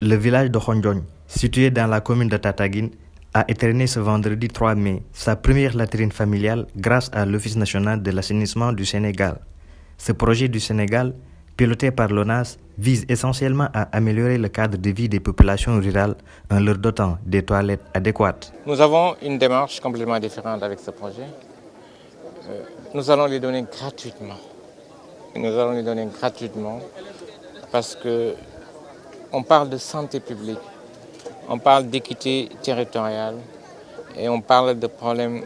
Le village de Khondjogne, situé dans la commune de Tataguine, a éterné ce vendredi 3 mai sa première latrine familiale grâce à l'Office national de l'assainissement du Sénégal. Ce projet du Sénégal, piloté par l'ONAS, vise essentiellement à améliorer le cadre de vie des populations rurales en leur dotant des toilettes adéquates. Nous avons une démarche complètement différente avec ce projet. Nous allons les donner gratuitement. Nous allons les donner gratuitement parce que on parle de santé publique, on parle d'équité territoriale et on parle de problèmes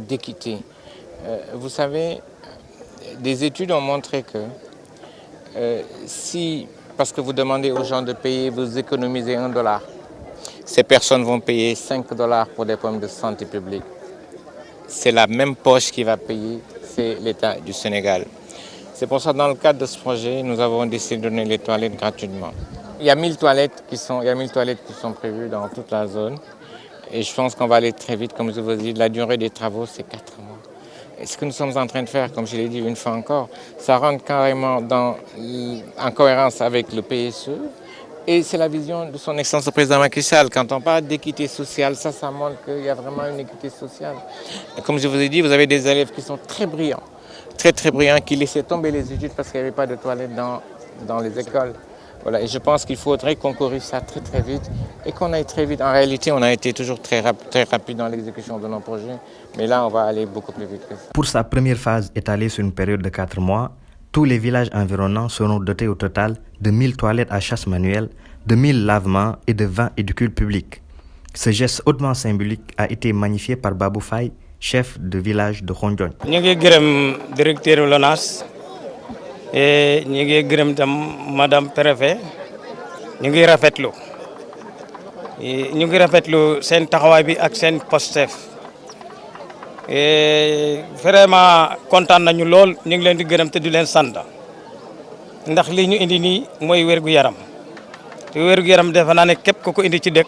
d'équité. Vous savez, des études ont montré que si, parce que vous demandez aux gens de payer, vous économisez $1, ces personnes vont payer $5 pour des problèmes de santé publique. C'est la même poche qui va payer, c'est l'État du Sénégal. C'est pour ça que dans le cadre de ce projet, nous avons décidé de donner les toilettes gratuitement. Il y a 1000 toilettes qui sont prévues dans toute la zone. Et je pense qu'on va aller très vite, comme je vous ai dit. La durée des travaux, c'est 4 mois. Et ce que nous sommes en train de faire, comme je l'ai dit une fois encore, ça rentre carrément en cohérence avec le PSE. Et c'est la vision de son Excellence le Président Macky Sall. Quand on parle d'équité sociale, ça montre qu'il y a vraiment une équité sociale. Et comme je vous ai dit, vous avez des élèves qui sont très brillants, très brillants, qui laissaient tomber les études parce qu'il n'y avait pas de toilettes dans les écoles. Voilà, et je pense qu'il faudrait qu'on corrige ça très vite et qu'on aille très vite. En réalité, on a été toujours très rapide dans l'exécution de nos projets, mais là, on va aller beaucoup plus vite que ça. Pour sa première phase étalée sur une période de 4 mois, tous les villages environnants seront dotés au total de 1000 toilettes à chasse manuelle, de 1000 lavements et de 20 édicules publics. Ce geste hautement symbolique a été magnifié par Babou Faye, chef de village de Khondjogne. Nous sommes directeur de l'ONAS et nous sommes Madame Préfet. Nous sommes rafetlu. Nous sommes rafetlu sen taxaway bi ak sen postef. Et vraiment content nañu lool ñu ngi leen di gërëm te di leen sant ndax li ñu indi nii mooy wérgu yaram te wérgu yaram defe naa ne képp ku ko indi ci dëkk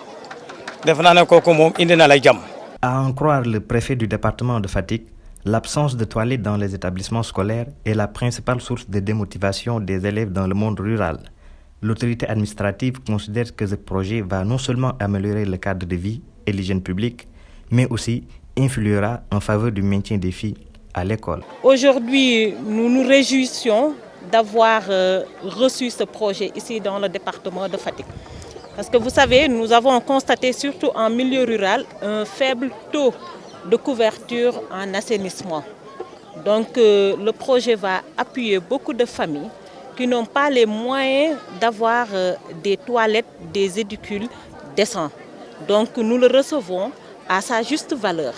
defe naa ne kooku moom indi na lay jàmm. À en croire le préfet du département de Fatick, l'absence de toilettes dans les établissements scolaires est la principale source de démotivation des élèves dans le monde rural. L'autorité administrative considère que ce projet va non seulement améliorer le cadre de vie et l'hygiène publique, mais aussi influera en faveur du maintien des filles à l'école. Aujourd'hui, nous nous réjouissons d'avoir reçu ce projet ici dans le département de Fatick. Parce que vous savez, nous avons constaté surtout en milieu rural un faible taux de couverture en assainissement. Donc le projet va appuyer beaucoup de familles qui n'ont pas les moyens d'avoir des toilettes, des édicules décents. Donc nous le recevons à sa juste valeur.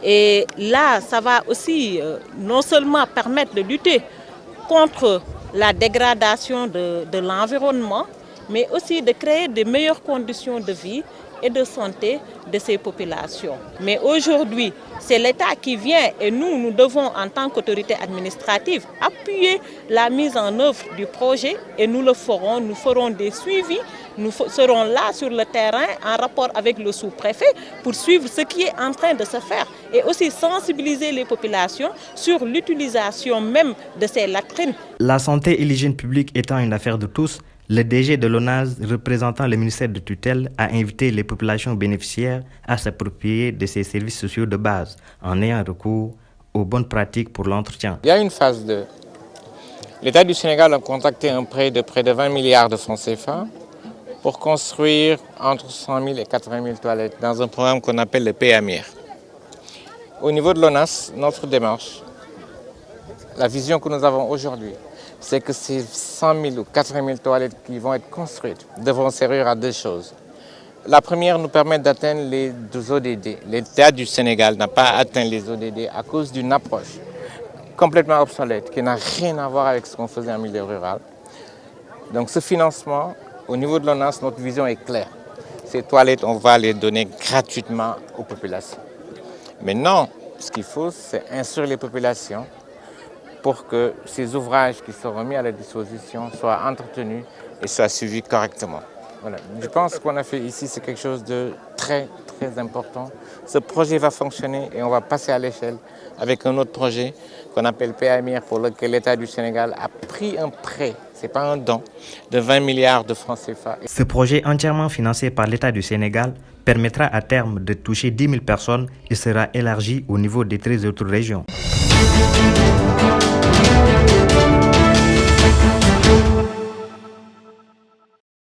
Et là, ça va aussi non seulement permettre de lutter contre la dégradation de l'environnement, mais aussi de créer de meilleures conditions de vie et de santé de ces populations. Mais aujourd'hui, c'est l'État qui vient et nous devons, en tant qu'autorité administrative, appuyer la mise en œuvre du projet et nous le ferons. Nous ferons des suivis, nous serons là sur le terrain en rapport avec le sous-préfet pour suivre ce qui est en train de se faire et aussi sensibiliser les populations sur l'utilisation même de ces latrines. La santé et l'hygiène publique étant une affaire de tous, le DG de l'ONAS, représentant le ministère de tutelle, a invité les populations bénéficiaires à s'approprier de ces services sociaux de base en ayant recours aux bonnes pratiques pour l'entretien. Il y a une phase 2. L'État du Sénégal a contacté un prêt de près de 20 milliards de francs CFA pour construire entre 100 000 et 80 000 toilettes dans un programme qu'on appelle le PAMIR. Au niveau de l'ONAS, notre démarche, la vision que nous avons aujourd'hui, c'est que ces 100 000 ou 80 000 toilettes qui vont être construites devront servir à deux choses. La première nous permet d'atteindre les ODD. L'État du Sénégal n'a pas atteint les ODD à cause d'une approche complètement obsolète qui n'a rien à voir avec ce qu'on faisait en milieu rural. Donc ce financement, au niveau de l'ONAS, notre vision est claire. Ces toilettes, on va les donner gratuitement aux populations. Maintenant, ce qu'il faut, c'est instruire les populations pour que ces ouvrages qui seront mis à la disposition soient entretenus et soient suivis correctement. Voilà. Je pense qu'on a fait ici, c'est quelque chose de très important. Ce projet va fonctionner et on va passer à l'échelle avec un autre projet qu'on appelle PAMIR, pour lequel l'État du Sénégal a pris un prêt, ce n'est pas un don, de 20 milliards de francs CFA. Ce projet entièrement financé par l'État du Sénégal permettra à terme de toucher 10 000 personnes et sera élargi au niveau des 13 autres régions.